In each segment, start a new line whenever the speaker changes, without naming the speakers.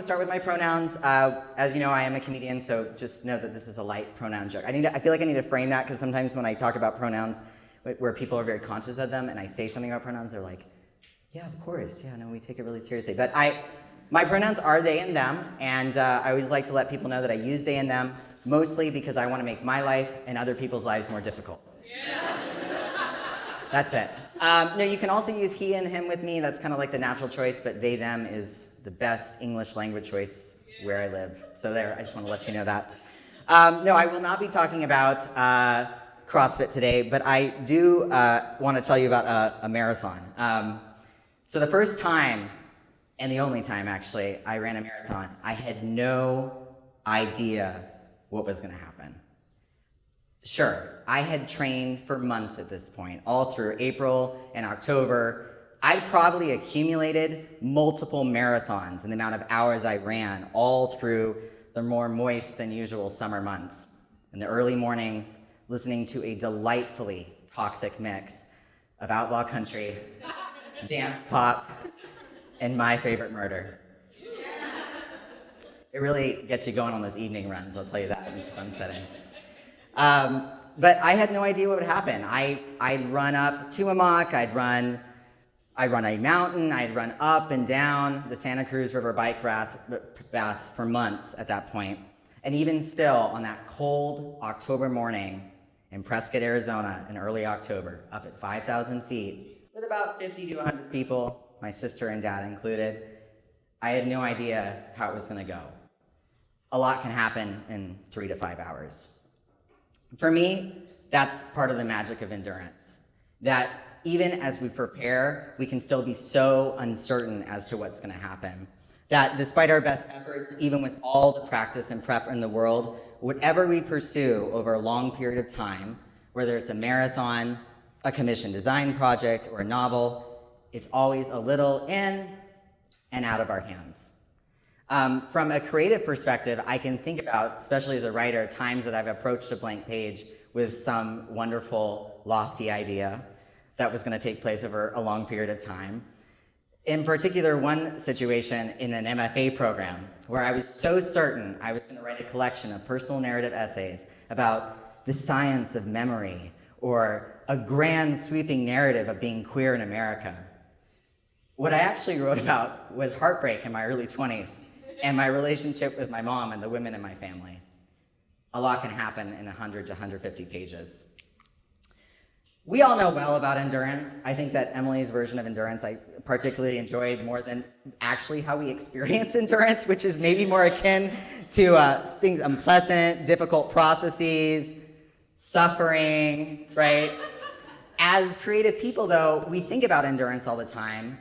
to start with my pronouns. As you know, I am a comedian, so just know that this is a light pronoun joke. I feel like I need to frame that because sometimes when I talk about pronouns, where people are very conscious of them, and I say something about pronouns, they're like, yeah, of course, yeah, no, we take it really seriously. But my pronouns are they and them, and I always like to let people know that I use they and them, mostly because I want to make my life and other people's lives more difficult. Yeah. That's it. No, you can also use he and him with me. That's kind of like the natural choice, but they, them is the best English language choice where I live. So there, I just want to let you know that. No, I will not be talking about CrossFit today, but I do want to tell you about a marathon. So the first time, and the only time actually, I ran a marathon, I had no idea what was going to happen. Sure, I had trained for months at this point, all through April and October. I probably accumulated multiple marathons in the amount of hours I ran all through the more moist than usual summer months. In the early mornings, listening to a delightfully toxic mix of outlaw country, dance pop, and my favorite murder. It really gets you going on those evening runs, I'll tell you that, in the sun setting. But I had no idea what would happen. I'd run up Tucson, I'd run a mountain, I'd run up and down the Santa Cruz River bike path for months at that point. And even still, on that cold October morning in Prescott, Arizona, in early October, up at 5,000 feet, with about 50 to 100 people, my sister and dad included, I had no idea how it was going to go. A lot can happen in 3 to 5 hours. For me, that's part of the magic of endurance. That even as we prepare, we can still be so uncertain as to what's going to happen. That despite our best efforts, even with all the practice and prep in the world, whatever we pursue over a long period of time, whether it's a marathon, a commissioned design project, or a novel, it's always a little in and out of our hands. From a creative perspective, I can think about, especially as a writer, times that I've approached a blank page with some wonderful, lofty idea that was going to take place over a long period of time. In particular, one situation in an MFA program where I was so certain I was going to write a collection of personal narrative essays about the science of memory or a grand sweeping narrative of being queer in America. What I actually wrote about was heartbreak in my early 20s and my relationship with my mom and the women in my family. A lot can happen in 100 to 150 pages. We all know well about endurance. I think that Emily's version of endurance I particularly enjoyed more than actually how we experience endurance, which is maybe more akin to things unpleasant, difficult processes, suffering, right? As creative people, though, we think about endurance all the time,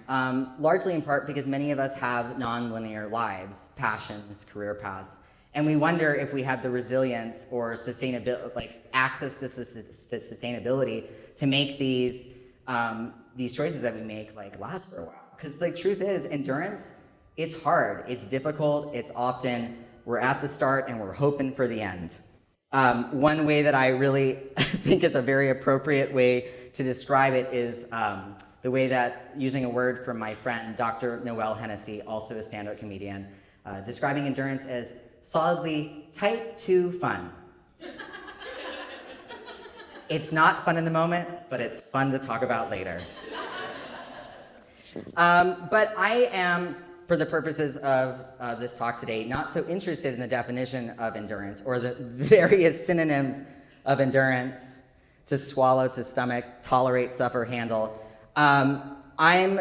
largely in part because many of us have non-linear lives, passions, career paths, and we wonder if we have the resilience or sustainability, like access to sustainability, to make these choices that we make like last for a while. Because the truth is, endurance, it's hard, it's difficult, it's often we're at the start and we're hoping for the end. One way that I really think is a very appropriate way to describe it is the way that, using a word from my friend, Dr. Noel Hennessy, also a stand-up comedian, describing endurance as solidly type 2 fun. It's not fun in the moment, but it's fun to talk about later. But I am, for the purposes of this talk today, not so interested in the definition of endurance or the various synonyms of endurance: to swallow, to stomach, tolerate, suffer, handle. I'm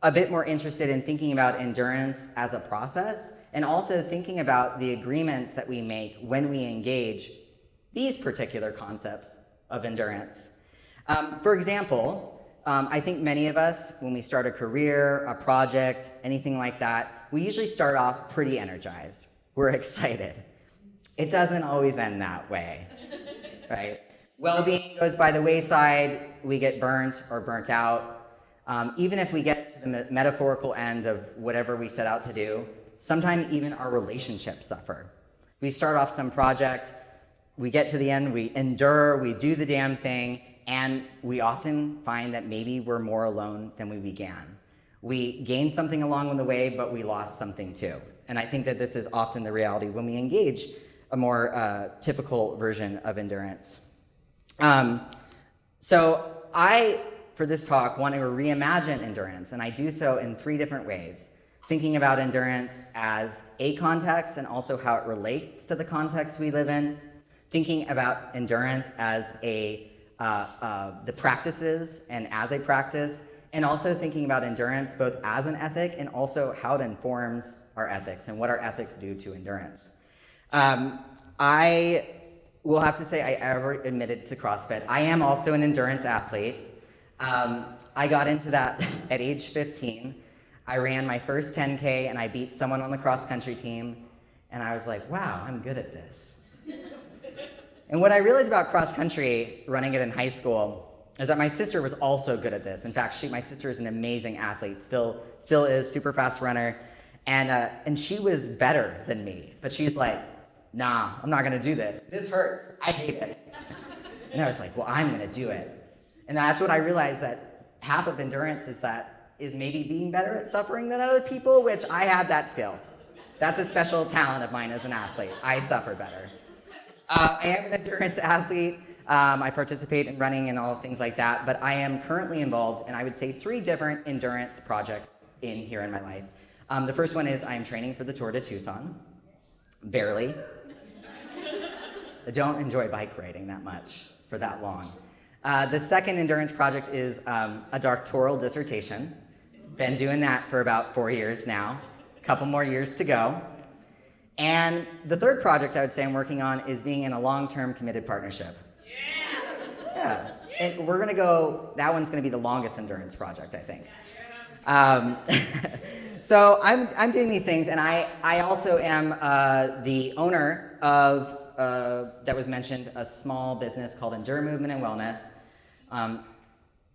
a bit more interested in thinking about endurance as a process, and also thinking about the agreements that we make when we engage these particular concepts of endurance. For example, I think many of us, when we start a career, a project, anything like that, we usually start off pretty energized. We're excited. It doesn't always end that way, right? Well-being goes by the wayside, we get burnt or burnt out. Even if we get to the metaphorical end of whatever we set out to do, sometimes even our relationships suffer. We start off some project, we get to the end, we endure, we do the damn thing, and we often find that maybe we're more alone than we began. We gained something along the way, but we lost something too. And I think that this is often the reality when we engage a more typical version of endurance. So I, for this talk, want to reimagine endurance, and I do so in 3 different ways. Thinking about endurance as a context and also how it relates to the context we live in. Thinking about endurance as the practices and as a practice, and also thinking about endurance both as an ethic and also how it informs our ethics and what our ethics do to endurance. I will have to say I ever admitted to CrossFit. I am also an endurance athlete. I got into that at age 15. I ran my first 10K and I beat someone on the cross-country team, and I was like, wow, I'm good at this. And what I realized about cross-country, running it in high school, is that my sister was also good at this. In fact, my sister is an amazing athlete, still is, super fast runner, and she was better than me. But she's like, nah, I'm not gonna do this. This hurts, I hate it. And I was like, well, I'm gonna do it. And that's when I realized that half of endurance is maybe being better at suffering than other people, which I have that skill. That's a special talent of mine as an athlete. I suffer better. I am an endurance athlete. I participate in running and all things like that, but I am currently involved in, I would say, 3 different endurance projects here in my life. The first one is I'm training for the Tour de Tucson. Barely. I don't enjoy bike riding that much for that long. The second endurance project is a doctoral dissertation. Been doing that for about 4 years now. A couple more years to go. And the third project I would say I'm working on is being in a long-term committed partnership. Yeah. And we're gonna go, that one's gonna be the longest endurance project, I think. So I'm doing these things, and I also am the owner of, that was mentioned, a small business called Endure Movement and Wellness.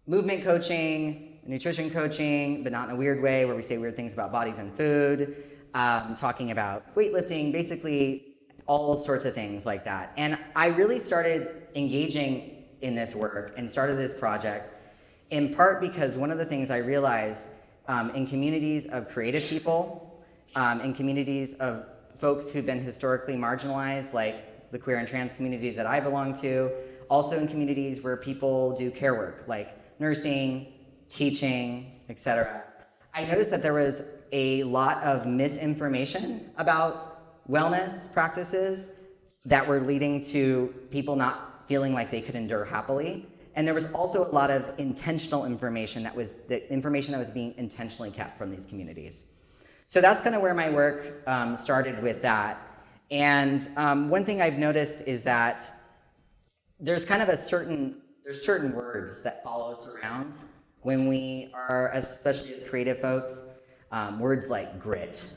Movement coaching, nutrition coaching, but not in a weird way where we say weird things about bodies and food, talking about weightlifting, basically all sorts of things like that. And I really started engaging in this work and started this project in part because one of the things I realized in communities of creative people, in communities of folks who've been historically marginalized, like the queer and trans community that I belong to, also in communities where people do care work, like nursing, teaching, etc. I noticed that there was a lot of misinformation about wellness practices that were leading to people not feeling like they could endure happily. And there was also a lot of intentional information that was being intentionally kept from these communities. So that's kind of where my work started with that. And one thing I've noticed is that there's kind of certain words that follow us around when we are, especially as creative folks, words like grit.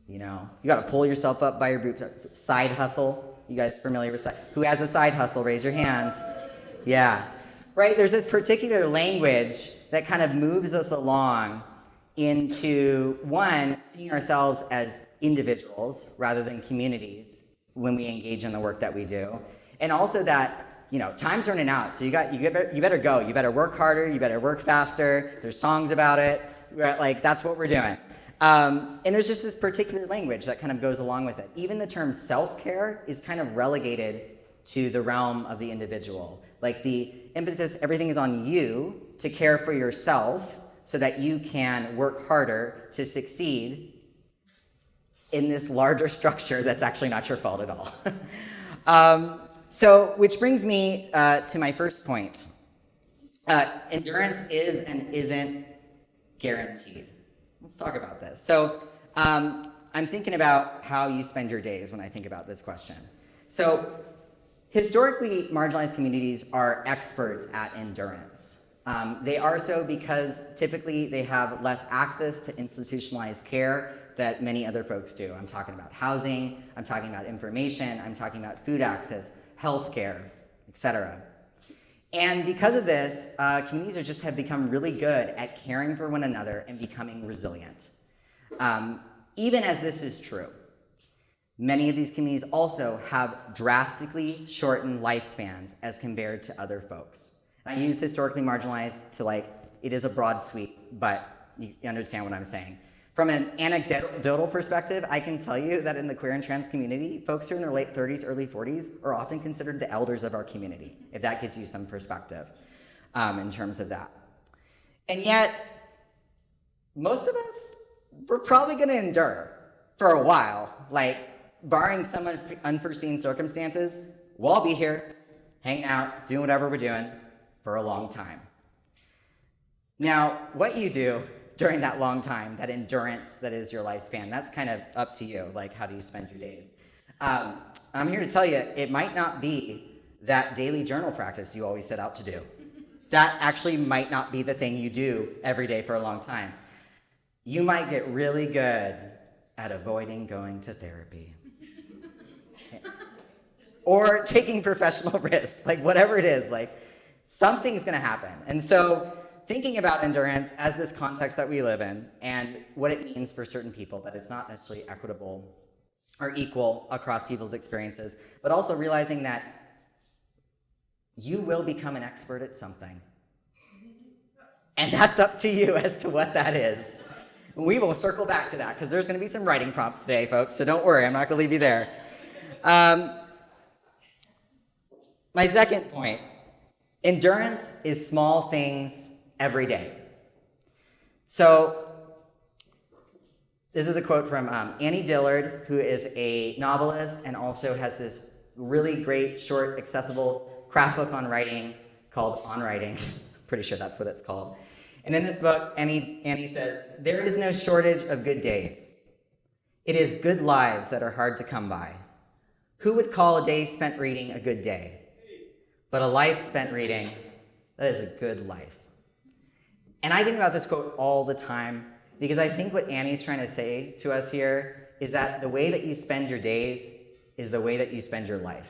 You know, you got to pull yourself up by your bootstraps. Side hustle. You guys familiar with who has a side hustle? Raise your hands. Yeah, right. There's this particular language that kind of moves us along into one, seeing ourselves as individuals rather than communities when we engage in the work that we do, and also that, you know, time's running out, so you better go. You better work harder. You better work faster. There's songs about it. Like, that's what we're doing. And there's just this particular language that kind of goes along with it. Even the term self-care is kind of relegated to the realm of the individual. Like, the emphasis, everything is on you to care for yourself so that you can work harder to succeed in this larger structure that's actually not your fault at all. So, which brings me to my first point. Endurance is and isn't guaranteed. Let's talk about this. So, I'm thinking about how you spend your days when I think about this question. So, historically, marginalized communities are experts at endurance. They are so because typically they have less access to institutionalized care that many other folks do. I'm talking about housing, I'm talking about information, I'm talking about food access, healthcare, etc. And because of this, communities have become really good at caring for one another and becoming resilient. Even as this is true, many of these communities also have drastically shortened lifespans as compared to other folks. And I use historically marginalized to, like, it is a broad sweep, but you understand what I'm saying. From an anecdotal perspective, I can tell you that in the queer and trans community, folks who are in their late 30s, early 40s are often considered the elders of our community, if that gives you some perspective in terms of that. And yet, most of us, we're probably going to endure for a while. Like, barring some unforeseen circumstances, we'll all be here, hanging out, doing whatever we're doing for a long time. Now, what you do during that long time, that endurance that is your lifespan, that's kind of up to you. Like, how do you spend your days? I'm here to tell you, it might not be that daily journal practice you always set out to do. That actually might not be the thing you do every day for a long time. You might get really good at avoiding going to therapy. Or taking professional risks, like whatever it is, like something's gonna happen. And so thinking about endurance as this context that we live in and what it means for certain people, that it's not necessarily equitable or equal across people's experiences, but also realizing that you will become an expert at something. And that's up to you as to what that is. We will circle back to that because there's going to be some writing prompts today, folks, so don't worry, I'm not going to leave you there. My second point, endurance is small things every day. So this is a quote from Annie Dillard, who is a novelist and also has this really great, short, accessible craft book on writing called On Writing. Pretty sure that's what it's called. And in this book, Annie says, "There is no shortage of good days. It is good lives that are hard to come by. Who would call a day spent reading a good day? But a life spent reading, that is a good life." And I think about this quote all the time because I think what Annie's trying to say to us here is that the way that you spend your days is the way that you spend your life.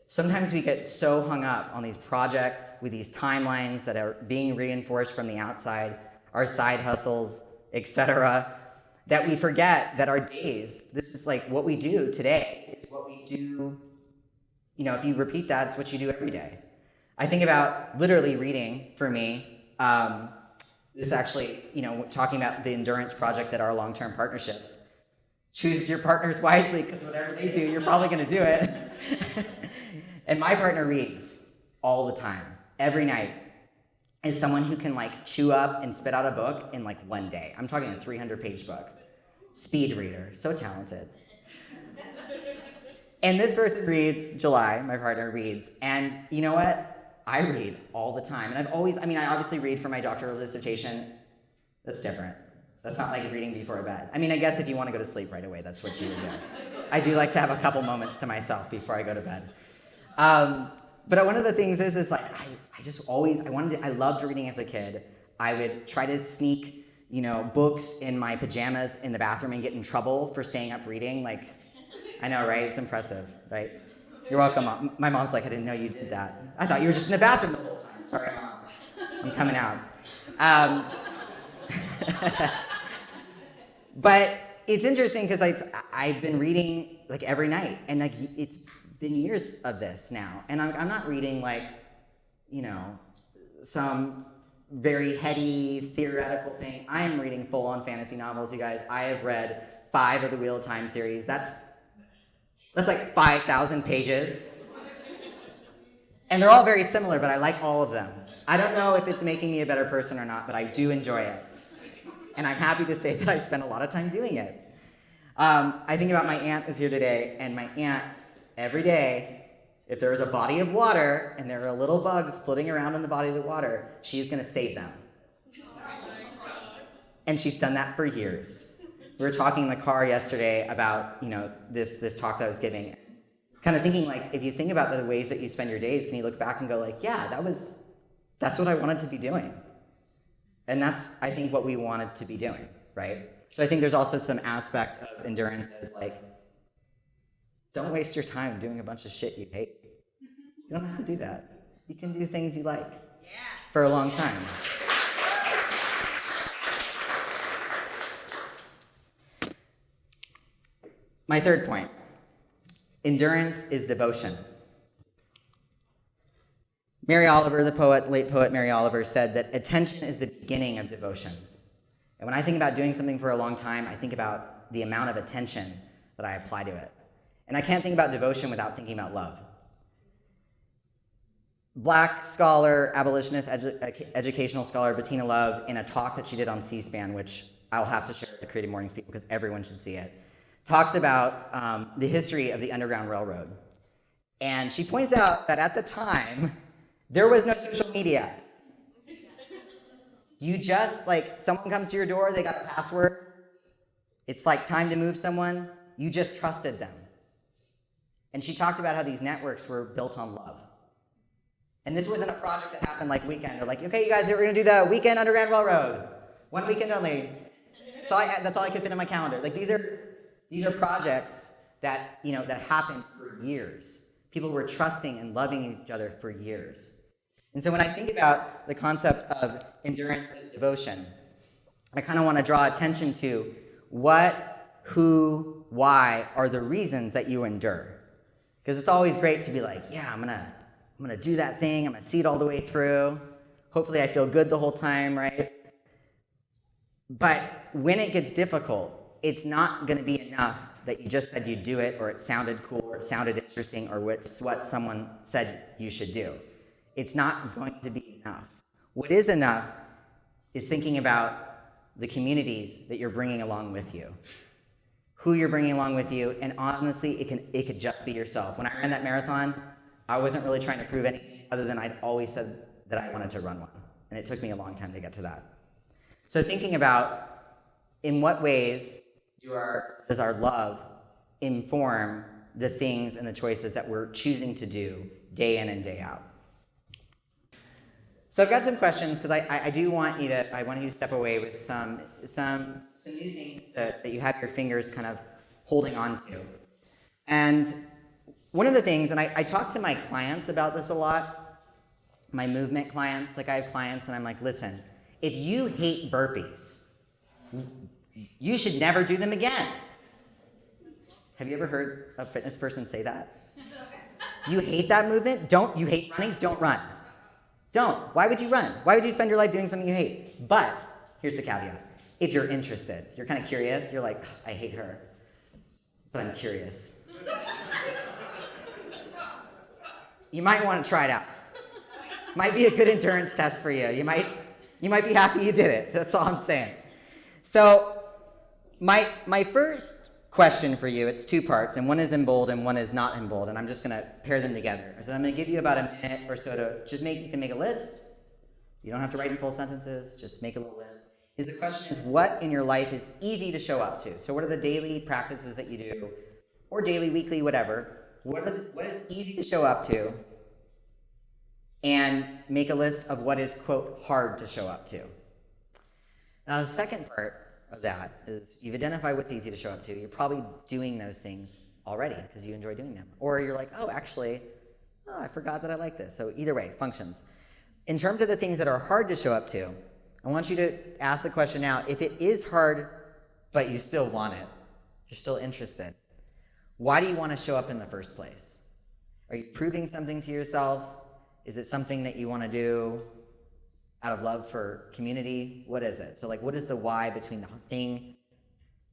Sometimes we get so hung up on these projects with these timelines that are being reinforced from the outside, our side hustles, etc., that we forget that our days, this is like what we do today. It's what we do, if you repeat that, it's what you do every day. I think about literally reading for me. This actually, talking about the endurance project that are long-term partnerships. Choose your partners wisely because whatever they do, you're probably going to do it. And my partner reads all the time, every night, is someone who can chew up and spit out a book in one day. I'm talking a 300-page book. Speed reader, so talented. And this person reads, July, my partner reads, and you know what? I read all the time. And I obviously read for my doctoral dissertation. That's different. That's not like reading before bed. I guess if you want to go to sleep right away, that's what you would do. I do like to have a couple moments to myself before I go to bed. But one of the things is I loved reading as a kid. I would try to sneak, books in my pajamas in the bathroom and get in trouble for staying up reading. I know, right? It's impressive, right? You're welcome, Mom. My mom's like, I didn't know you did that. I thought you were just in the bathroom the whole time. Sorry, Mom. I'm coming out. But it's interesting because I've been reading every night, and it's been years of this now, and I'm not reading some very heady theoretical thing. I am reading full-on fantasy novels, you guys. I have read 5 of the Wheel of Time series. That's 5,000 pages, and they're all very similar, but I like all of them. I don't know if it's making me a better person or not, but I do enjoy it, and I'm happy to say that I spend a lot of time doing it. I think about my aunt is here today, and my aunt, every day, if there is a body of water and there are little bugs floating around in the body of the water, she's going to save them. And she's done that for years. We were talking in the car yesterday about, this talk that I was giving, kind of thinking if you think about the ways that you spend your days, can you look back and go yeah, that's what I wanted to be doing. And that's, I think, what we wanted to be doing, right? So I think there's also some aspect of endurance as don't waste your time doing a bunch of shit you hate. You don't have to do that. You can do things you like for a long time. My third point, endurance is devotion. Mary Oliver, the poet, late poet Mary Oliver, said that attention is the beginning of devotion. And when I think about doing something for a long time, I think about the amount of attention that I apply to it. And I can't think about devotion without thinking about love. Black scholar, abolitionist, educational scholar Bettina Love, in a talk that she did on C-SPAN, which I'll have to share with the Creative Mornings people because everyone should see it, talks about the history of the Underground Railroad. And she points out that at the time, there was no social media. You just, like, someone comes to your door, they got a password, it's like time to move someone, you just trusted them. And she talked about how these networks were built on love. And this wasn't a project that happened like weekend. They're like, okay, you guys, we're gonna do the weekend Underground Railroad. One weekend only. That's all I could fit in my calendar. Like, these are projects that, that happened for years. People were trusting and loving each other for years. And so when I think about the concept of endurance as devotion, I kind of want to draw attention to what, who, why are the reasons that you endure. Because it's always great to be like, yeah, I'm gonna do that thing, I'm gonna see it all the way through. Hopefully I feel good the whole time, right? But when it gets difficult, it's not gonna be enough that you just said you'd do it, or it sounded cool, or it sounded interesting, or it's what someone said you should do. It's not going to be enough. What is enough is thinking about the communities that you're bringing along with you, who you're bringing along with you, and honestly, it could just be yourself. When I ran that marathon, I wasn't really trying to prove anything other than I'd always said that I wanted to run one, and it took me a long time to get to that. So thinking about in what ways does our love inform the things and the choices that we're choosing to do day in and day out. So I've got some questions because I want you to step away with some new things that you have your fingers kind of holding on to. And one of the things, and I talk to my clients about this a lot, my movement clients, like I have clients and I'm like, listen, if you hate burpees, you should never do them again. Have you ever heard a fitness person say that? You hate that movement? You hate running? Don't run. Don't. Why would you run? Why would you spend your life doing something you hate? But here's the caveat. If you're interested, you're kind of curious, you're like, I hate her, but I'm curious. You might want to try it out. Might be a good endurance test for you. You might be happy you did it. That's all I'm saying. So my first question for you, it's two parts, and one is in bold and one is not in bold, and I'm just going to pair them together. So I'm going to give you about a minute or so to just you can make a list. You don't have to write in full sentences, just make a little list. The question is, what in your life is easy to show up to? So what are the daily practices that you do, or daily, weekly, whatever? What is easy to show up to? And make a list of what is, quote, hard to show up to. Now the second part of that is you've identified what's easy to show up to. You're probably doing those things already because you enjoy doing them. Or you're like, I forgot that I like this. So either way, functions. In terms of the things that are hard to show up to, I want you to ask the question now, if it is hard, but you still want it, you're still interested, why do you want to show up in the first place? Are you proving something to yourself? Is it something that you want to do out of love for community? What is it? So what is the why between the thing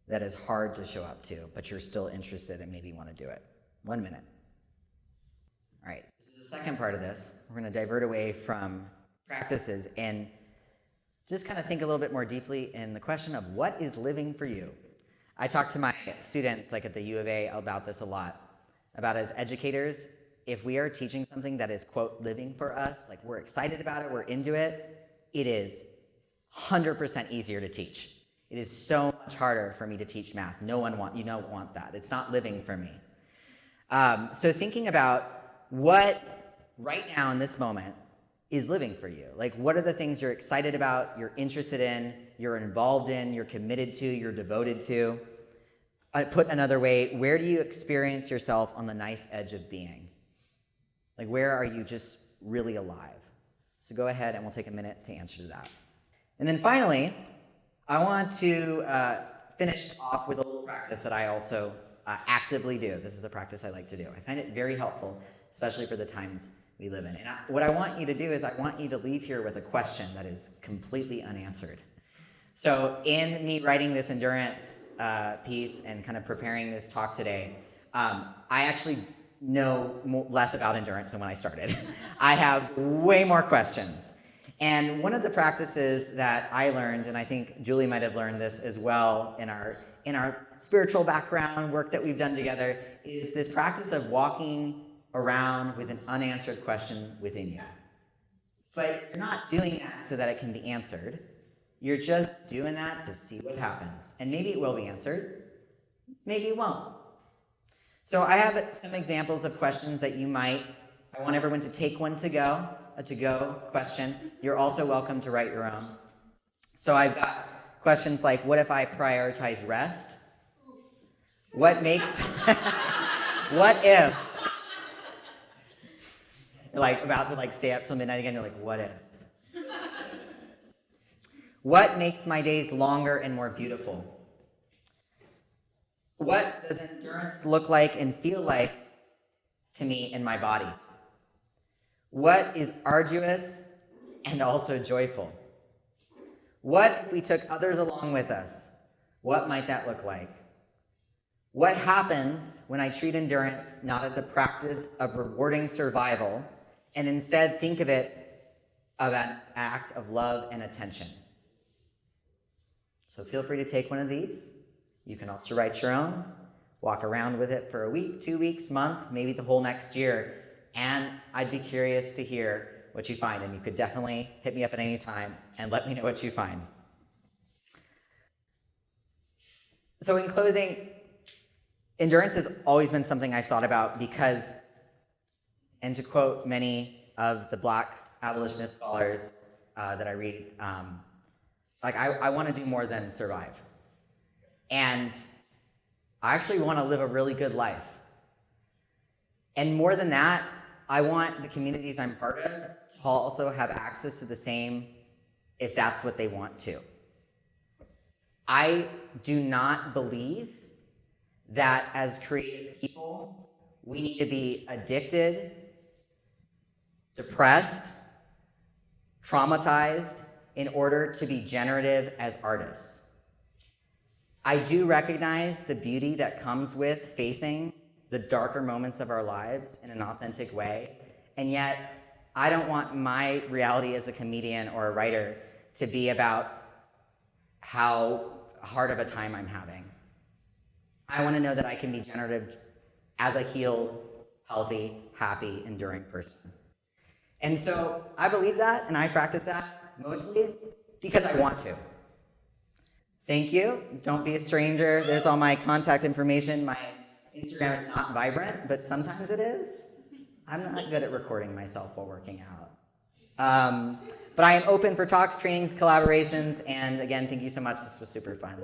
that is hard to show up to, but you're still interested and maybe want to do it? 1 minute. All right, this is the second part of this. We're going to divert away from practices and just kind of think a little bit more deeply in the question of what is living for you. I talk to my students at the U of A about this a lot, about as educators, if we are teaching something that is, quote, living for us, we're excited about it, we're into it, it is 100% easier to teach. It is so much harder for me to teach math. You don't want that. It's not living for me. So thinking about what right now in this moment is living for you. What are the things you're excited about, you're interested in, you're involved in, you're committed to, you're devoted to? Put another way, where do you experience yourself on the knife edge of being? Where are you just really alive? So go ahead and we'll take a minute to answer to that. And then finally, I want to finish off with a little practice that I also actively do. This is a practice I like to do. I find it very helpful, especially for the times we live in. And what I want you to do is I want you to leave here with a question that is completely unanswered. So in me writing this endurance piece and kind of preparing this talk today, I actually know less about endurance than when I started. I have way more questions. And one of the practices that I learned, and I think Julie might have learned this as well in our spiritual background work that we've done together, is this practice of walking around with an unanswered question within you. But you're not doing that so that it can be answered. You're just doing that to see what happens. And maybe it will be answered, maybe it won't. So I have some examples of questions that I want everyone to take one a to-go question. You're also welcome to write your own. So I've got questions like, what if I prioritize rest? What if? You're like about to stay up till midnight again, you're like, what if? What makes my days longer and more beautiful? What does endurance look like and feel like to me in my body? What is arduous and also joyful? What if we took others along with us? What might that look like? What happens when I treat endurance not as a practice of rewarding survival and instead think of it as an act of love and attention? So feel free to take one of these. You can also write your own, walk around with it for a week, 2 weeks, month, maybe the whole next year. And I'd be curious to hear what you find. And you could definitely hit me up at any time and let me know what you find. So in closing, endurance has always been something I've thought about because, and to quote many of the Black abolitionist scholars that I read, I want to do more than survive. And I actually want to live a really good life. And more than that, I want the communities I'm part of to also have access to the same if that's what they want to. I do not believe that as creative people, we need to be addicted, depressed, traumatized in order to be generative as artists. I do recognize the beauty that comes with facing the darker moments of our lives in an authentic way, and yet I don't want my reality as a comedian or a writer to be about how hard of a time I'm having. I want to know that I can be generative as a healed, healthy, happy, enduring person. And so I believe that, and I practice that mostly because I want to. Thank you. Don't be a stranger. There's all my contact information. My Instagram is not vibrant, but sometimes it is. I'm not good at recording myself while working out. But I am open for talks, trainings, collaborations, and again, thank you so much. This was super fun.